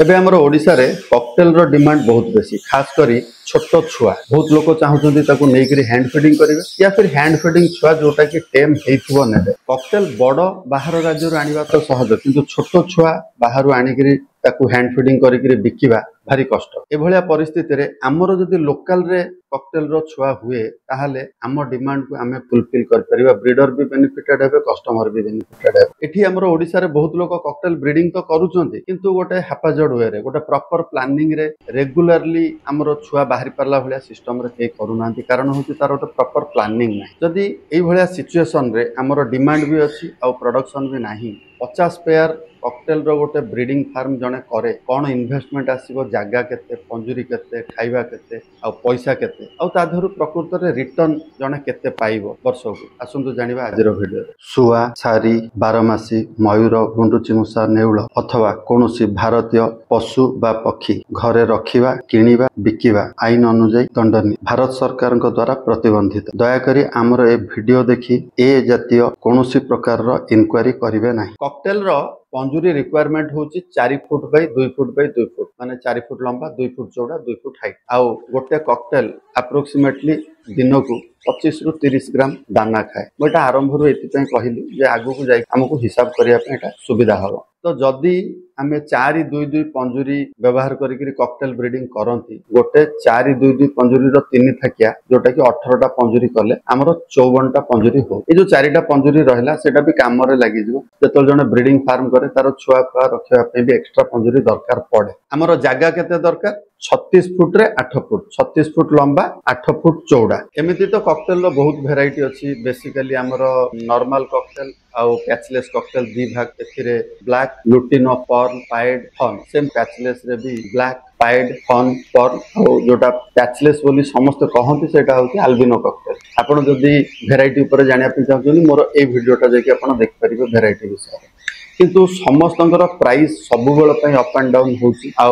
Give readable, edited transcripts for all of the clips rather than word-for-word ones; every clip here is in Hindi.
एबे हमर ओडिसा रे कॉकटेल रो डिमांड बहुत बेसी खास करी छोट छुआ बहुत लोग चाहते ताको नेकरी हैंड फीडिंग करेंगे या फिर हैंड फीडिंग छुआ जोटा कि टेम हेइथिबो नेबे कॉकटेल बड़ बाहर राज्य आनिबा तो सहज किंतु छोट छुआ बाहर आनिकरी ताको हैंड फीडिंग करिकरी बिकिबा भारी कष्ट एभलिया परिस्थिति रे हमरो जदि लोकल रे कॉकटेल रो छुआ हुए ताहाले हम डिमांड को आमे फुलफिल कर परिबा ब्रीडर भी बेनिफिटेड हेबे कस्टमर भी बेनिफिटेड हेबे एठी हमरो ओडिसा रे बहुत लोग कॉकटेल ब्रीडिंग तो करूचंती किंतु गोटे हैपाजर्ड वे रे गोटे प्रॉपर प्लानिंग रे रेगुलरली हमरो छुआ बाहरी परला भलिया सिस्टम रे के करूनांती कारण होची तार गोटे प्रॉपर प्लानिंग नै जदि एई भलिया सिचुएशन रे हमरो डिमांड भी अछि आ प्रोडक्शन भी नाही 50 पेयर कॉकटेल रो गोटे ब्रीडिंग फार्म जने करे कोन इन्वेस्टमेंट आसीबो जागा केते पंजुरी केते खाइबा केते आ पैसा केते आ ता धरु प्रकृत रे रिटर्न जने केते पाइबो वर्ष को आसंतु जानिबा आज रो वीडियो रे सुआ छारी बारमासी मयूर गुंडुचिमुसा नेउल अथवा कोनोसी भारतीय पशु बा पक्षी घरे रखिबा किनिबा बिकिबा आईन अनुसार दंडनीय भारत सरकार द्वारा प्रतिबंधित दयाकरी आमर ए वीडियो देखि ए जातीय कोनोसी प्रकार रो इंक्वायरी करिवे नाही कॉकटेल रो पंजुरी रिक्वायरमेंट होची 4 foot by 2 foot by 2 foot माने 4 फुट लंबा 2 फुट चौड़ा 2 फुट हाइट आउ गोटे कॉकटेल अप्रोक्सीमेटली दिन को 25 रु 30 ग्राम दाना खाए मोटा आरंभ रु एति कहली जे आगु को जाई हमको हिसाब करिया पे एटा सुविधा हो तो जदि आमे 4-2-2 पंजुरी व्यवहार करिकरी कॉकटेल ब्रीडिंग करंती गोटे 4-2-2 पंजुरी रो 3 थाकिया जोटा कि 18टा पंजुरी कले हमरो 54टा पंजुरी हो ए जो 4टा पंजुरी रहला सेटा भी काम रे लागि जिवो जेतल जने ब्रीडिंग फार्म करे तार छुआ का रखिया पे भी एक्स्ट्रा पंजुरी दरकार पड़े हमरो जागा केते दरकार 36 फुट रे 8 फुट 36 फुट लंबा 8 फुट चौड़ा एमिति तो कॉकटेल रो बहुत वेराइटी अछि बेसिकली हमरो नॉर्मल कॉकटेल आउ पैचलेस कॉकटेल दी भाग एथिरे ब्लैक लुटिनो पर्ल पाइड फन सेम पैचलेस रे भी ब्लैक पाइड फन पर्ल और जोटा पैचलेस बोली समस्त कहंती सेटा होती अल्बिनो कॉकटेल आपण जदी वेराइटी ऊपर जानिया पे चाहछनी मोर ए वीडियोटा जेकी आपण देख परिबे वेराइटी विषय किंतु समस्तंकर प्राइस सबु बेल पई अप एंड डाउन होची आ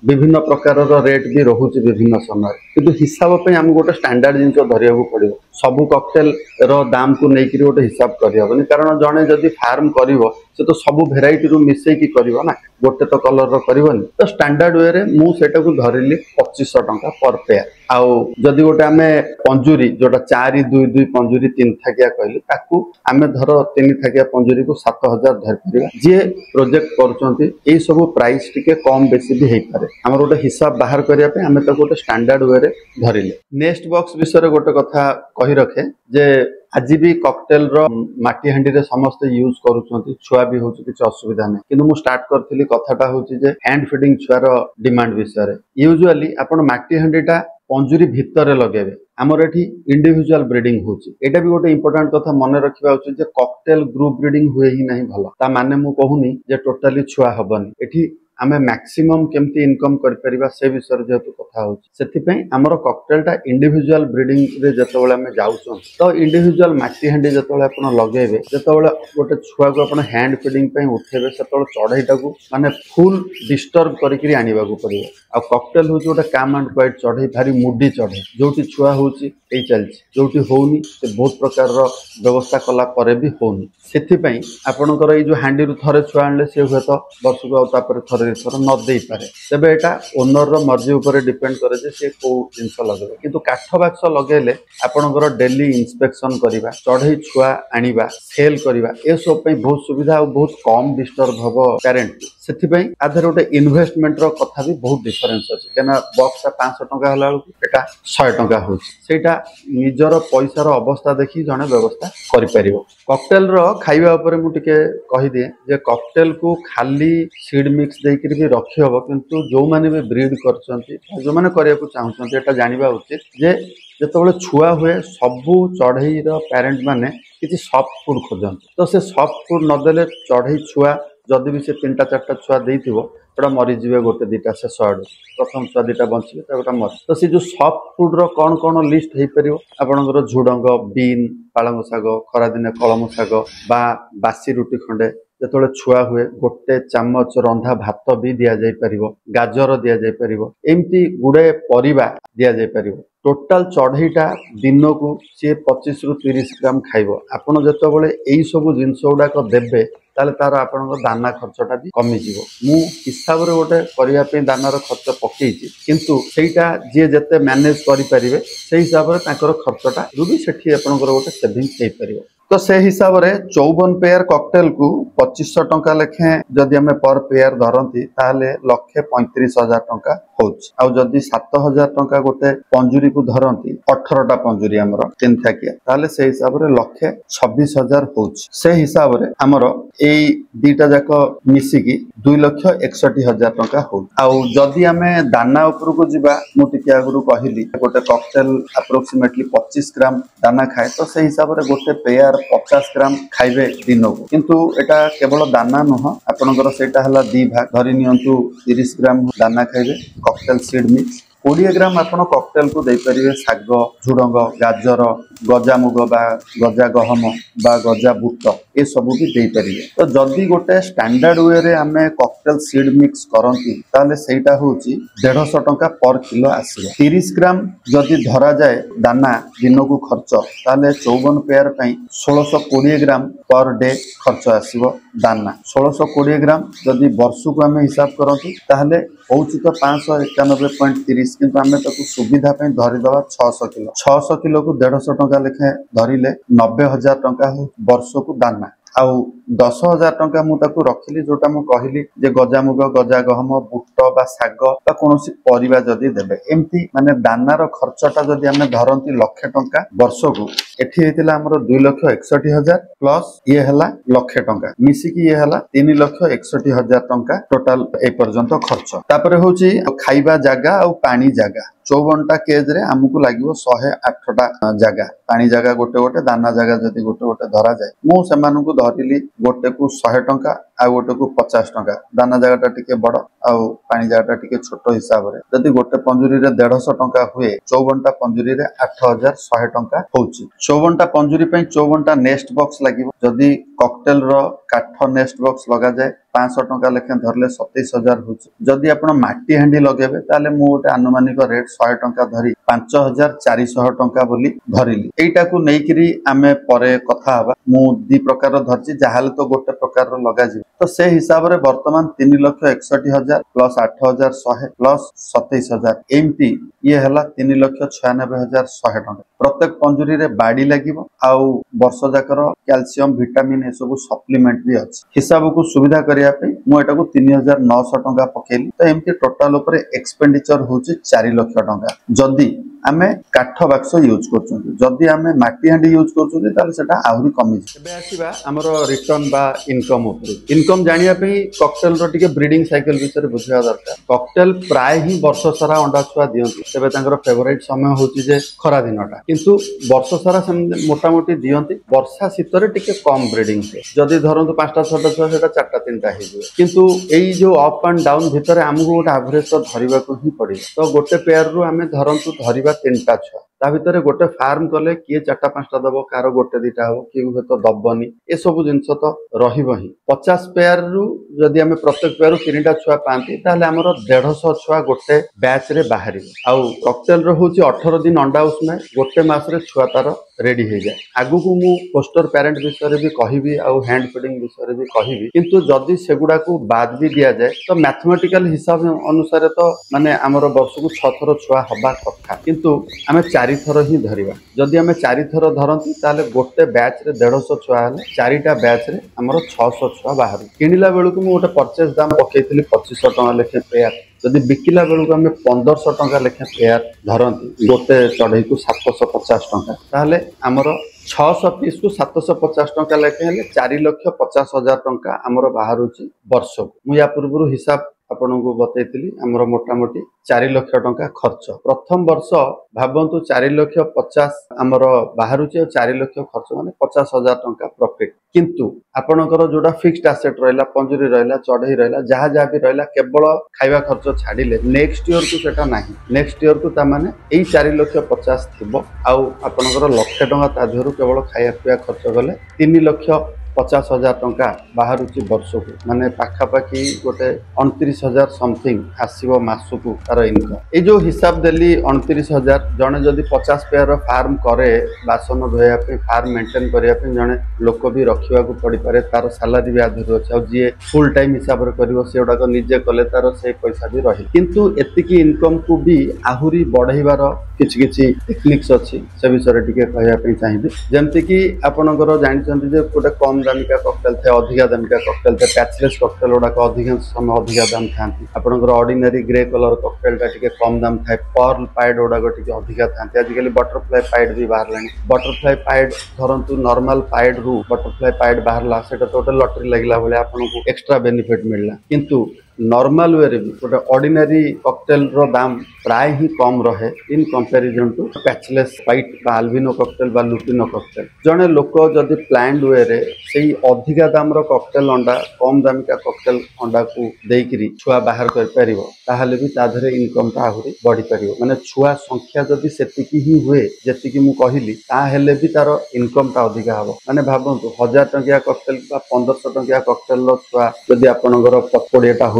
विभिन्न प्रकार रो रेट भी रहुची विभिन्न समय किंतु हिसाब पई हम गोटे स्टैंडर्ड जिंस धरिया को पड़िबो सबु कॉकटेल रो दाम को नेकरी गोटे हिसाब करियबनी कारण जने जदी फार्म करिवो से तो सबु वेराइटी रो मिसई की करिवो ना गोटे तो कलर रो करिवनी तो स्टैंडर्ड वे रे मु सेटा को धरिली 2500 टंका पर पेयर आउ जदी गोटे हमें पंजुरी जोटा 4-2-2 पंजुरी 3 थाकिया कहली ताकू हमें धर 3 थाकिया पंजुरी को 7000 धर परिबा जे प्रोजेक्ट करचंती ए सब प्राइस टिके कम बेसी भी हेई पारे हमर गोटे हिसाब बाहर करिया पे हमें तो गोटे स्टैंडर्ड वे रे धरिले नेक्स्ट बॉक्स विषय रे गोटे कथा कहि रखे जे आज भी कॉकटेल रो माटी हांडी रे समस्त यूज करूछंती छुआ भी होछ किछ असुविधा नै किंतु मु स्टार्ट करथिली कथाटा होची जे हैंड फीडिंग छुआ रो डिमांड विषय रे यूजुअली आपण माटी हांडीटा पंजुरी भितर लगेबे हमर एठी इंडिविजुअल ब्रीडिंग होची एटा भी गोटे इंपोर्टेंट कथा मन रखिबा उचित जे कॉकटेल ग्रुप ब्रीडिंग हुए ही नहीं भलो ता माने मु कहूनी जे टोटली छुआ हबनी एठी आमे मैक्सिमम केमती इनकम कर परिबा से विषय जेतु कथा होची सेति पई हमर कॉकटेल टा इंडिविजुअल ब्रीडिंग रे जतबेला हमें जाउछन तो इंडिविजुअल माटी हांडी जतबेला आपण लगेबे जतबेला गोटे छुआ को आपण हैंड फीडिंग पई उठेबे सेतबेला चढ़ाईटा को माने फुल डिस्टर्ब करिकरी आनिबा को पड़िबो आ कॉकटेल होची गोटे काम एंड क्वाइट चढ़ाई भारी मुडी चढ़ाई जोटी छुआ होची ए चलची जोटी होउनी से बहुत प्रकार रो व्यवस्था कला परे भी होउनी सेति पई आपणकर ए जो हांडी रु थरे छुआ आनले से हुए तो वर्ष को तापर थरे थर न दे पारे तबे एटा ओनर रो मर्जी ऊपर डिपेंड करे जे से को जिंस लगेबे किंतु काठ बाक्स लगेले आपणकर डेली इंस्पेक्शन करिबा चढ़ाई छुआ आनिबा सेल करिबा ए सब पई बहुत सुविधा और बहुत कम डिस्टर्ब हबो पेरेंट सेति पई आधर गोटे इन्वेस्टमेंट रो कथा भी बहुत डिफरेंस अछि केना बॉक्स 500 टका हला एटा 100 टका होछि सेटा निजर पैसा रो अवस्था देखि जने व्यवस्था करि परिबो कॉकटेल रो खाइबा ऊपर मु टिके कहि दिए जे कॉकटेल को खाली सीड मिक्स देकरी भी रखि हबो किंतु जो माने भी ब्रीड करचंती जो माने करिया को चाहउचंती एटा जानिबा उचित जे जेतबेले छुआ हुए सबु चढ़ई रो पेरेंट माने किछि सॉफ्ट फूड खोजंती तो से सॉफ्ट फूड न देले चढ़ई छुआ जदि भी से 3-4टा छुआ देइथिबो एटा मरि जिवे गोटे दीटा से सड प्रथम छुआ दीटा बंचिबे एटा मर तो से जो सॉफ्ट फूड रो कोन लिस्ट हेई परियो आपनकर झुडंग बीन पालंग साग खरा दिने कलम साग बा बासी रुटी खंडे ଯେତେବେଳେ ଛୁଆ ହୁଏ ଗୋଟେ ଚାମଚ ରନ୍ଧା ଭାତ ବି ଦିଆଯାଇ ପାରିବ, ଗାଜର ଦିଆଯାଇ ପାରିବ, ଏମିତି ଗୁଡ଼େ ପରିବା ଦିଆଯାଇ ପାରିବ। ଟୋଟାଲ ଚଢ଼େଇଟା ଦିନକୁ ସିଏ 25 ରୁ 30 ଗ୍ରାମ ଖାଇବ। ଆପଣ ଯେତେବେଳେ ଏଇ ସବୁ ଜିନିଷ ଗୁଡ଼ାକ ଦେବେ ତାହେଲେ ତାର ଆପଣଙ୍କ ଦାନା ଖର୍ଚ୍ଚଟା ବି କମିଯିବ। ମୁଁ ହିସାବରେ ଗୋଟେ କରିବା ପାଇଁ ଦାନାର ଖର୍ଚ୍ଚ ପକେଇଛି, କିନ୍ତୁ ସେଇଟା ଯିଏ ଯେତେ ମ୍ୟାନେଜ କରିପାରିବେ ସେଇ ହିସାବରେ ତାଙ୍କର ଖର୍ଚ୍ଚଟା ବି ସେଠି ଆପଣଙ୍କର ଗୋଟେ ସେଭିଂ ହେଇପାରିବ। ତ ସେ ହିସାବରେ 54 ପେୟାର କକଟେଲକୁ 2500 ଟଙ୍କା ଲେଖାଏଁ ଯଦି ଆମେ ପର ପେୟାର ଧରନ୍ତି ତାହେଲେ 1,35,000 ଟଙ୍କା ହଉଛି। ଆଉ ଯଦି 7,000 ଟଙ୍କା ଗୋଟେ ପଞ୍ଜୁରୀକୁ ଧରନ୍ତି, 18ଟା ପଞ୍ଜୁରୀ ଆମର 3 ଥାକିଆ, ତାହେଲେ ସେ ହିସାବରେ 1,26,000 ହଉଛି। ସେ ହିସାବରେ ଆମର ଏଇ ଦିଟା ଯାକ ମିଶିକି 2,61,000 ଟଙ୍କା ହଉଛି। ଆଉ ଯଦି ଆମେ ଦାନା ଉପରକୁ ଯିବା, ମୁଁ ଟିକେ ଆଗରୁ କହିଲି ଗୋଟେ କକଟେଲ ଆପ୍ରୋକ୍ସିମେଟଲି 25 ଗ୍ରାମ ଦାନା ଖାଏ, ତ ସେଇ ହିସାବରେ ଗୋଟେ ପେୟାର 50 ଗ୍ରାମ ଖାଇବେ ଦିନକୁ। କିନ୍ତୁ ଏଟା କେବଳ ଦାନା ନୁହଁ, ଆପଣଙ୍କର ସେଇଟା ହେଲା ଦି ଭାଗ। ଧରି ନିଅନ୍ତୁ 30 ଗ୍ରାମ ଦାନା ଖାଇବେ କକଟେଲ ସିଡ୍ ମିକ୍ସ, 20 ଗ୍ରାମ ଆପଣ କକଟେଲକୁ ଦେଇପାରିବେ ଶାଗ, ଝୁଡଙ୍ଗ, ଗାଜର, ଗଜାମୁଗ ବା ଗଜା ଗହମ ବା ଗଜା ବୁଟ ଏସବୁ ବି ଦେଇପାରିବେ। ତ ଯଦି ଗୋଟେ ଷ୍ଟାଣ୍ଡାର୍ଡ ୱେରେ ଆମେ କକଟେଲ ସିଡ୍ ମିକ୍ସ କରନ୍ତି ତାହେଲେ ସେଇଟା ହେଉଛି 150 ଟଙ୍କା ପର କିଲୋ ଆସିବ। 30 ଗ୍ରାମ ଯଦି ଧରାଯାଏ ଦାନା ଦିନକୁ ଖର୍ଚ୍ଚ, ତାହେଲେ 54 ପେୟାର ପାଇଁ 1620 ଗ୍ରାମ ପର ଡେ ଖର୍ଚ୍ଚ ଆସିବ ଦାନା। 1620 ଗ୍ରାମ ଯଦି ବର୍ଷକୁ ଆମେ ହିସାବ କରନ୍ତି ତାହେଲେ ହଉଛି ତ 591.30, କିନ୍ତୁ ଆମେ ତାକୁ ସୁବିଧା ପାଇଁ ଧରିଦେବା 600 କିଲୋ। 600 କିଲୋକୁ 150 ଟଙ୍କା ଲେଖାଏଁ ଧରିଲେ 90,000 ଟଙ୍କା ବର୍ଷକୁ ଦାନା। ଆଉ 10,000 ଟଙ୍କା ମୁଁ ତାକୁ ରଖିଲି, ଯୋଉଟା ମୁଁ କହିଲି ଯେ ଗଜାମୁଗ, ଗଜା ଗହମ, ବୁଟ ବା ଶାଗ ବା କୌଣସି ପରିବା ଯଦି ଦେବେ, ଏମିତି ମାନେ ଦାନାର ଖର୍ଚ୍ଚଟା ଯଦି ଆମେ ଧରନ୍ତି 1,00,000 ଟଙ୍କା ବର୍ଷକୁ, ଏଠି ହେଇଥିଲା ଆମର 2,61,000 ପ୍ଲସ୍ ଇଏ ହେଲା 1,00,000 ଟଙ୍କା, ମିଶିକି ଇଏ ହେଲା 3,61,000 ଟଙ୍କା ଟୋଟାଲ ଏ ପର୍ଯ୍ୟନ୍ତ ଖର୍ଚ୍ଚ। ତାପରେ ହଉଛି ଖାଇବା ଜାଗା ଆଉ ପାଣି ଜାଗା। 54ଟା କେଜରେ ଆମକୁ ଲାଗିବ 108ଟା ଜାଗା, ପାଣି ଜାଗା ଗୋଟେ ଗୋଟେ, ଦାନା ଜାଗା ଯଦି ଗୋଟେ ଗୋଟେ ଧରାଯାଏ, ମୁଁ ସେମାନଙ୍କୁ ଧରିଲି ଗୋଟେକୁ 100 ଟଙ୍କା ଆଉ ଗୋଟେକୁ 50 ଟଙ୍କା। ଦାନା ଜାଗାଟା ଟିକେ ବଡ ଆଉ ପାଣି ଜାଗାଟା ଟିକେ ଛୋଟ ହିସାବରେ ଯଦି ଗୋଟେ ପଞ୍ଜୁରୀରେ 150 ଟଙ୍କା ହୁଏ, 54ଟା ପଞ୍ଜୁରୀରେ 8,100 ଟଙ୍କା ହଉଛି। 54ଟା ପଞ୍ଜୁରୀ ପାଇଁ 54ଟା ନେଷ୍ଟ ବକ୍ସ ଲାଗିବ। ଯଦି କକଟେଲର କାଠ ନେଷ୍ଟ ବକ୍ସ ଲଗାଯାଏ 500 ଟଙ୍କା ଲେଖାଏଁ ଧରିଲେ 27,000 ହଉଛି। ଯଦି ଆପଣ ମାଟି ହାଣ୍ଡି ଲଗେଇବେ ତାହେଲେ ମୁଁ ଗୋଟେ ଆନୁମାନିକ ରେଟ୍ 100 ଟଙ୍କା ଧରି 5,400 ଟଙ୍କା ବୋଲି ଧରିଲି। ଏଇଟାକୁ ନେଇକିରି ଆମେ ପରେ କଥା ହବା। ମୁଁ ଦି ପ୍ରକାର ଧରିଛି, ଯାହାହେଲେ ତ ଗୋଟେ ପ୍ରକାରର ଲଗାଯିବ। ତ ସେ ହିସାବରେ ବର୍ତ୍ତମାନ 3,61,000 ପ୍ଲସ୍ 8,100 ପ୍ଲସ୍ 27,000, ଏମିତି ଇଏ ହେଲା 3,96,100 ଟଙ୍କା। ପ୍ରତ୍ୟେକ ପଞ୍ଜୁରୀରେ ବାଡ଼ି ଲାଗିବ ଆଉ ବର୍ଷ ଯାକର କ୍ୟାଲସିୟମ, ଭିଟାମିନ ଏସବୁ ସପ୍ଲିମେଣ୍ଟ ବି ଅଛି। ହିସାବକୁ ସୁବିଧା କରିବା ପାଇଁ ମୁଁ ଏଟାକୁ 3,900 ଟଙ୍କା ପକେଇଲି। ତ ଏମିତି ଟୋଟାଲ ଉପରେ ଏକ୍ସପେଣ୍ଡିଚର ହଉଛି 4,00,000 ଟଙ୍କା ଯଦି ଆମେ କାଠ ବାକ୍ସ ୟୁଜ୍ କରୁଛନ୍ତି। ଯଦି ଆମେ ମାଟି ହାଣ୍ଡି ୟୁଜ୍ କରୁଛନ୍ତି ତାହେଲେ ସେଟା ଆହୁରି କମିଯିବ। ଏବେ ଆସିବା ଆମର ରିଟର୍ନ ବା ଇନକମ୍ ଉପରେ। ଇନକମ୍ ଜାଣିବା ପାଇଁ କକଟେଲର ଟିକେ ବ୍ରିଡିଂ ସାଇକେଲ ବିଷୟରେ ବୁଝିବା ଦରକାର। କକଟେଲ ପ୍ରାୟ ହିଁ ବର୍ଷ ସାରା ଅଣ୍ଡା ଛୁଆ ଦିଅନ୍ତି, ତେବେ ତାଙ୍କର ଫେଭରାଇଟ ସମୟ ହଉଛି ଯେ ଖରା ଦିନଟା, କିନ୍ତୁ ବର୍ଷ ସାରା ସେମିତି ମୋଟାମୋଟି ଦିଅନ୍ତି। ବର୍ଷା ଶୀତରେ ଟିକେ କମ ବ୍ରିଡିଂ ହୁଏ। ଯଦି ଧରନ୍ତୁ 5ଟା 6ଟା ଛୁଆ, ସେଟା 4ଟା 3ଟା ହେଇଯିବ। କିନ୍ତୁ ଏଇ ଯୋଉ ଅପ୍ ଆଣ୍ଡ ଡାଉନ ଭିତରେ ଆମକୁ ଗୋଟେ ଆଭରେଜ ତ ଧରିବାକୁ ହିଁ ପଡିବ। ତ ଗୋଟେ ପେୟାରରୁ ଆମେ ଧରନ୍ତୁ ଧରିବା 3ଟା ଛୁଆ, ତା ଭିତରେ ଗୋଟେ ଫାର୍ମ କଲେ କିଏ 4ଟା 5ଟା ଦବ, କାହାର ଗୋଟେ 2ଟା ହବ, କିଏ ହୁଏତ ଦବନି, ଏସବୁ ଜିନିଷ ତ ରହିବ ହିଁ। 50 ପେୟାରରୁ ଯଦି ଆମେ ପ୍ରତ୍ୟେକ ପେୟାରରୁ 3ଟା ଛୁଆ ପାଆନ୍ତି ତାହେଲେ ଆମର 150 ଛୁଆ ଗୋଟେ ବ୍ୟାଚରେ ବାହାରିବ। ଆଉ କକଟେଲର ହଉଛି 18 ଦିନ ଅଣ୍ଡା ଉଷୁମାଏ, ଗୋଟେ ମାସରେ ଛୁଆ ତାର ରେଡି ହେଇଯାଏ। ଆଗକୁ ମୁଁ ଫୋଷ୍ଟର ପ୍ୟାରେଣ୍ଟ ବିଷୟରେ ବି କହିବି ଆଉ ହ୍ୟାଣ୍ଡ ଫିଡିଂ ବିଷୟରେ ବି କହିବି, କିନ୍ତୁ ଯଦି ସେଗୁଡାକୁ ବାଦ ବି ଦିଆଯାଏ ତ ମ୍ୟାଥମେଟିକାଲ ହିସାବ ଅନୁସାରେ ତ ମାନେ ଆମର ବର୍ଷକୁ 6 ଥର ଛୁଆ ହବା କଥା, କିନ୍ତୁ ଆମେ 4 ଥର ହିଁ ଧରିବା। ଯଦି ଆମେ 4 ଥର ଧରନ୍ତି ତାହେଲେ ଗୋଟେ ବ୍ୟାଚରେ 150 ଛୁଆ ହେଲେ 4ଟା ବ୍ୟାଚରେ ଆମର 600 ଛୁଆ ବାହାରୁ। କିଣିଲା ବେଳକୁ ମୁଁ ଗୋଟେ ପରଚେଜ ଦାମ ପକେଇଥିଲି 2,500 ଟଙ୍କା ଲେଖାଏଁ ପେୟାର। ଯଦି ବିକିଲା ବେଳକୁ ଆମେ 1,500 ଟଙ୍କା ଲେଖାଏଁ ପେୟାର ଧରନ୍ତି, ଗୋଟେ ଚଢ଼େଇକୁ 750 ଟଙ୍କା, ତାହେଲେ ଆମର 600 ପିସ୍କୁ 750 ଟଙ୍କା ଲେଖାଏଁ ହେଲେ 4,50,000 ଟଙ୍କା ଆମର ବାହାରୁଛି ବର୍ଷକୁ। ମୁଁ ୟା ପୂର୍ବରୁ ହିସାବ ଆପଣଙ୍କୁ ବତେଇଥିଲି, ଆମର ମୋଟାମୋଟି 4,00,000 ଟଙ୍କା ଖର୍ଚ୍ଚ। ପ୍ରଥମ ବର୍ଷ ଭାବନ୍ତୁ 4,50,000 ଆମର ବାହାରୁଛି ଆଉ 4,00,000 ଖର୍ଚ୍ଚ, ମାନେ 50,000 ଟଙ୍କା ପ୍ରଫିଟ। କିନ୍ତୁ ଆପଣଙ୍କର ଯୋଉଟା ଫିକ୍ସଡ ଆସେଟ ରହିଲା, ପଞ୍ଜୁରୀ ରହିଲା, ଚଢେଇ ରହିଲା, ଯାହା ବି ରହିଲା, କେବଳ ଖାଇବା ଖର୍ଚ୍ଚ ଛାଡ଼ିଲେ ନେକ୍ସଟ ଇୟରକୁ ସେଟା ନାହିଁ। ନେକ୍ସଟ ଇୟରକୁ ତାମାନେ ଏଇ 4,50,000 ଥିବ ଆଉ ଆପଣଙ୍କର 1,00,000 ଟଙ୍କା ତା ଦେହରୁ କେବଳ ଖାଇବା ପିଇବା ଖର୍ଚ୍ଚ ଗଲେ 3,50,000 50,000 टंका बाहर वर्ष को माने पाखापाखि गोटे 29,000 समथिंग आसो मासकू तार इनकम ये जो हिसाब देली 29,000 जड़े जदि 50 पेयर फार्म करे बासन धोया फार्म मेंटेन करने जड़े लोक भी रखा पड़ पारे तार सालारी भी आधुरी अच्छे जी फुल टाइम हिसाब से गुड़ाक निजे कले तार से पैसा भी रही किंतु एतिकी इनकम को भी आहुरी बढ़ाइबार किछि टेक्निक्स अच्छी से विषय टी कहवाई चाहिए जमती कि आपंकर जानते जे गोटे कम दामिका ककटेल थे अधिका दामिका ककटेल थे पैचलेस ककटेल गुड़ाक अधिकांश समय अधिका दाम था आपंकर ऑर्डिनरी ग्रे कलर ककटेल टा कम दाम थाए पर्ल पाइड गुड़ाक अधिका था आजिकल बटरफ्लाई पाइड भी बाहर बटरफ्लाई पाइड धरतु नॉर्मल पाइड रु बटरफ्लाई पाइड बाहर से गोटे लटरी लगला भाई आपको एक्स्ट्रा बेनिफिट मिलला किंतु नॉर्मल वे रे भी गोटे ऑर्डिनरी ककटेल रो दाम प्राय ही कम रहे in comparison to patchless white बा अल्बिनो ककटेल बा लुटिनो ककटेल जने लोक जदि प्लान्ड वे रे सेही अधिका दाम रो ककटेल अंडा कम दामिका ककटेल अंडा को देइकरी छुआ बाहर कर परिबो ताहाले भी ताधरे इनकम ता आहुरी बढ़ी परिबो माने छुआ संख्या जदि सेतिकी ही हुए जेतिकी मु कहिली ताहेले भी तार इनकम ता अधिका हबो माने भाबंतु 1000 टंकिया ककटेल बा 1500 टंकिया ककटेल रो छुआ जदि आपनकर 20 टा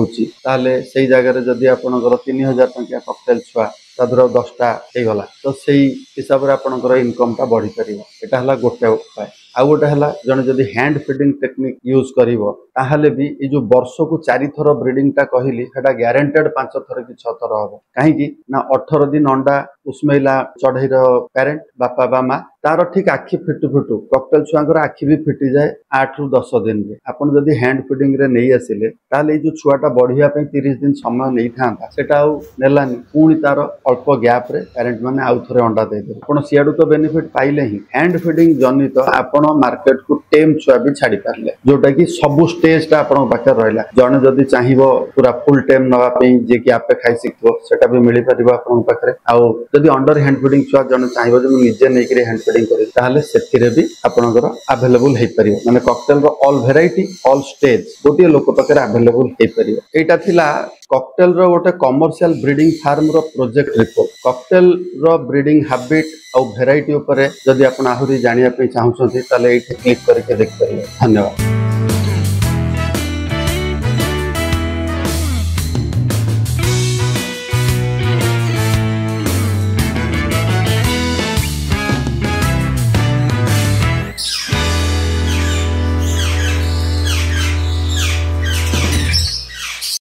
ताले से जगह जदि आपनकर 3000 टंकिया ककटेल छुआ तादर 10टा होगला तो से हिसाब से आपनकर इनकम टा बढ़ी पार यहाँ गोटे उपाय आ गोटे है जड़े जदि हैंड फीडिंग टेक्निक यूज कर भी ये जो वर्ष को 4 थर ब्रीडिंग टा कहली सेटा ग्यारंटेड 5 थर कि 6 थर हम कहीं 18 दिन अंडा उस्मैला चढ़ई पेरेंट बापा बा माँ तार ठीक आखि फिटु फिटु ककटेल छुआंकर आखि भी फिटी जाए 8 ରୁ 10 दिन में आपन जदि हैंड फीडिंग रे नहीं आसिले ताले जो छुआटा बढ़िया 30 दिन समय नहीं था सेटा नेलानी पुणी तार अल्प गैप रे पेरेंट माने आउ थरे अंडा दे दे आपण सियाडू तो बेनिफिट पाइले ही हैंड फीडिंग जनित आपण मार्केट को टेम छुआ भी छाड़ी पारले जोटा कि सब स्टेज टा आपण पाखे रहला जने जदि चाहिबो पूरा फुल टेम नवा पे जे कि आपे खाई सिखबो सेटा भी मिली परिबो आपण पाखे आ जदि अंडर हैंड फीडिंग छुआ जने चाहिबो जे निजे नै करी हैंड फीडिंग करी ताले सेतिरे भी आपणकर अवेलेबल हे परिबो माने ककटेल रो ऑल वेराइटी ऑल स्टेज गोटे लोक पाखे अवेलेबल हे परिबो एटा थिला ककटेल रो गोटे कमर्शियल ब्रीडिंग फार्म रो प्रोजेक्ट रिपोर्ट ककटेल रो ब्रीडिंग हैबिट और वेराइटी ऊपर जदि आपण आहुरी जानिया पे चाहउछथि ताले एठी क्लिक करके देख परिबो धन्यवाद।